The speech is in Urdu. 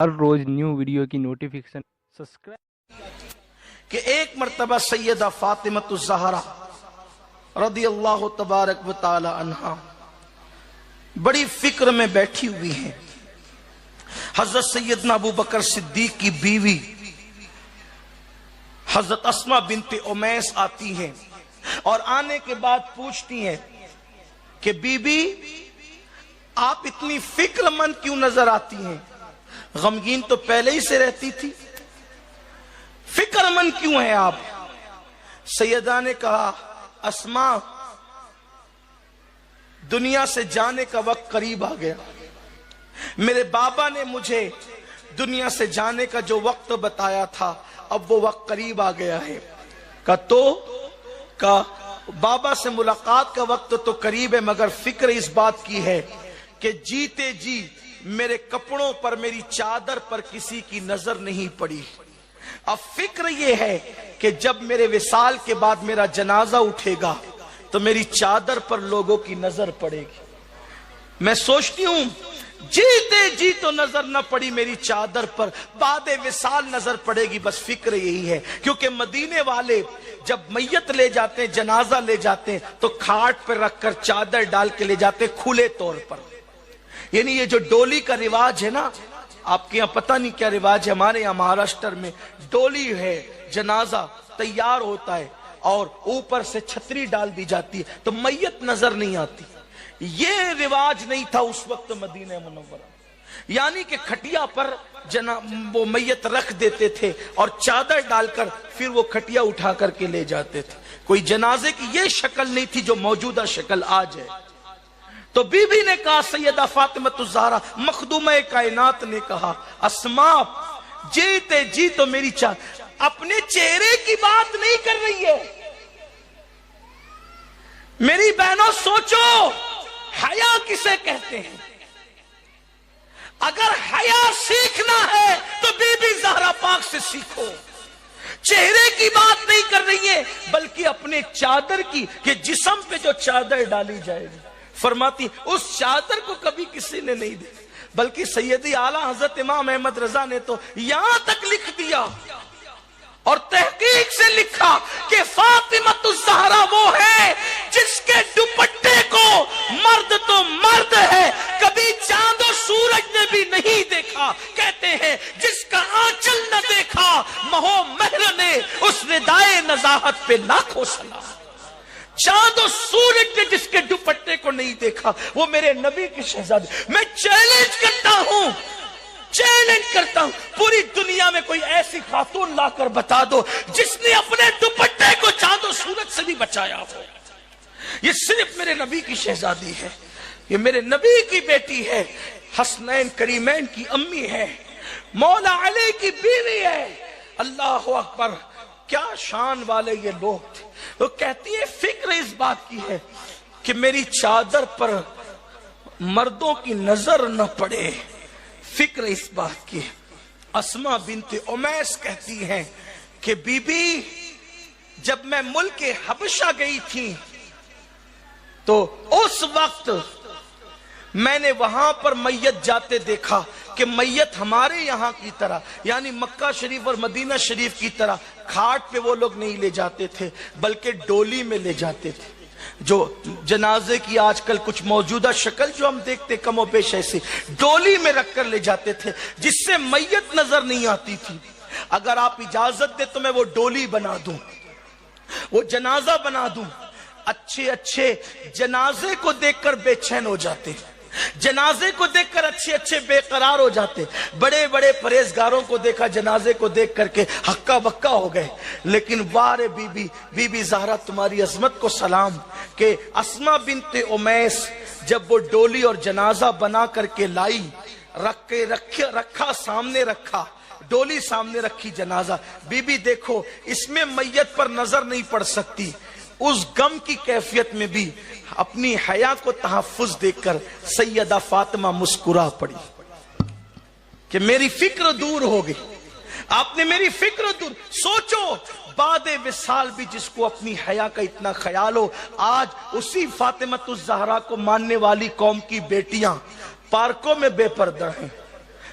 ہر روز نیو ویڈیو کی نوٹیفیکیشن کہ ایک مرتبہ سیدہ فاطمہ الزہرا رضی اللہ تبارک و تعالی عنہا بڑی فکر میں بیٹھی ہوئی ہیں. حضرت سیدنا ابو بکر صدیق کی بیوی حضرت اسما بنت امیس آتی ہیں اور آنے کے بعد پوچھتی ہیں کہ بی بی آپ اتنی فکر مند کیوں نظر آتی ہیں؟ غمگین تو پہلے ہی سے رہتی تھی، فکر مند کیوں ہیں آپ؟ سیدہ نے کہا اسما دنیا سے جانے کا وقت قریب آ گیا. میرے بابا نے مجھے دنیا سے جانے کا جو وقت بتایا تھا اب وہ وقت قریب آ گیا ہے. کہا بابا سے ملاقات کا وقت تو قریب ہے مگر فکر اس بات کی ہے کہ جیتے جی میرے کپڑوں پر میری چادر پر کسی کی نظر نہیں پڑی. اب فکر یہ ہے کہ جب میرے وصال کے بعد میرا جنازہ اٹھے گا تو میری چادر پر لوگوں کی نظر پڑے گی. میں سوچتی ہوں جیتے جی تو نظر نہ پڑی میری چادر پر، بعد وصال نظر پڑے گی. بس فکر یہی ہے کیونکہ مدینے والے جب میت لے جاتے ہیں، جنازہ لے جاتے ہیں تو کھاٹ پر رکھ کر چادر ڈال کے لے جاتے ہیں کھلے طور پر. یعنی یہ جو ڈولی کا رواج ہے نا، آپ کے یہاں پتہ نہیں کیا رواج ہے، ہمارے یہاں مہاراشٹر میں ڈولی ہے، جنازہ تیار ہوتا ہے اور اوپر سے چھتری ڈال دی جاتی ہے تو میت نظر نہیں آتی. یہ رواج نہیں تھا اس وقت مدینہ منورہ، یعنی کہ کھٹیا پر وہ میت رکھ دیتے تھے اور چادر ڈال کر پھر وہ کھٹیا اٹھا کر کے لے جاتے تھے. کوئی جنازے کی یہ شکل نہیں تھی جو موجودہ شکل آج ہے. تو بی بی نے کہا، سیدہ فاطمہ الزہرا مخدومہ کائنات نے کہا اسما جیتے جی تو میری اپنے چہرے کی بات نہیں کر رہی ہے. میری بہنوں سوچو حیا کسے کہتے ہیں؟ اگر حیا سیکھنا ہے تو بی بی زہرا پاک سے سیکھو. چہرے کی بات نہیں کر رہی ہے بلکہ اپنے چادر کی کہ جسم پہ جو چادر ڈالی جائے گی. فرماتی اس چادر کو کبھی کسی نے نہیں دیکھا بلکہ سیدی اعلیٰ حضرت امام احمد رضا نے تو یہاں تک لکھ دیا اور تحقیق سے لکھا کہ فاطمہ الزہرا وہ ہے جس کے دوپٹے کو مرد تو مرد ہے کبھی چاند و سورج نے بھی نہیں دیکھا. کہتے ہیں جس کا آنچل نہ دیکھا مہو مہر نے اس ردائے نزاہت پہ لاکھوں سلام. چاند و سورج نے جس کے دوپٹے کو نہیں دیکھا وہ میرے نبی کی شہزادی. میں چیلنج کرتا ہوں پوری دنیا میں کوئی ایسی خاتون لا کر بتا دو جس نے اپنے دوپٹے کو چاند و سورج سے بھی بچایا ہو. یہ صرف میرے نبی کی شہزادی ہے، یہ میرے نبی کی بیٹی ہے، حسنین کریمین کی امی ہے، مولا علی کی بیوی ہے. اللہ اکبر، کیا شان والے یہ لوگ تھے. وہ کہتی ہے فکر اس بات کی ہے کہ میری چادر پر مردوں کی نظر نہ پڑے. فکر اس بات کی. اسما بنت امیس کہتی ہیں کہ بی بی جب میں ملک حبشہ گئی تھی تو اس وقت میں نے وہاں پر میت جاتے دیکھا کہ میت ہمارے یہاں کی طرح یعنی مکہ شریف اور مدینہ شریف کی طرح کھاٹ پہ وہ لوگ نہیں لے جاتے تھے بلکہ ڈولی میں لے جاتے تھے. جو جنازے کی آج کل کچھ موجودہ شکل جو ہم دیکھتے کم و بیش ایسی ڈولی میں رکھ کر لے جاتے تھے جس سے میت نظر نہیں آتی تھی. اگر آپ اجازت دے تو میں وہ ڈولی بنا دوں، وہ جنازہ بنا دوں. اچھے جنازے کو دیکھ کر بے چین ہو جاتے، جنازے کو دیکھ کر اچھے بے قرار ہو جاتے. بڑے پرہیزگاروں کو دیکھا جنازے کو دیکھ کر کے ہکا بکا ہو گئے. لیکن وارے بی بی زہرا تمہاری عظمت کو سلام کہ اسما بنت امیس جب وہ ڈولی اور جنازہ بنا کر کے لائی، رکھا سامنے رکھا، ڈولی سامنے رکھی جنازہ. بی بی دیکھو اس میں میت پر نظر نہیں پڑ سکتی. اس غم کی کیفیت میں بھی اپنی حیا کو تحفظ دے کر سیدہ فاطمہ مسکرا پڑی کہ میری فکر دور ہو گئی. آپ نے میری فکر دور. سوچو بعد وصال بھی جس کو اپنی حیا کا اتنا خیال ہو، آج اسی فاطمہ الزہرا کو ماننے والی قوم کی بیٹیاں پارکوں میں بے پردہ ہیں،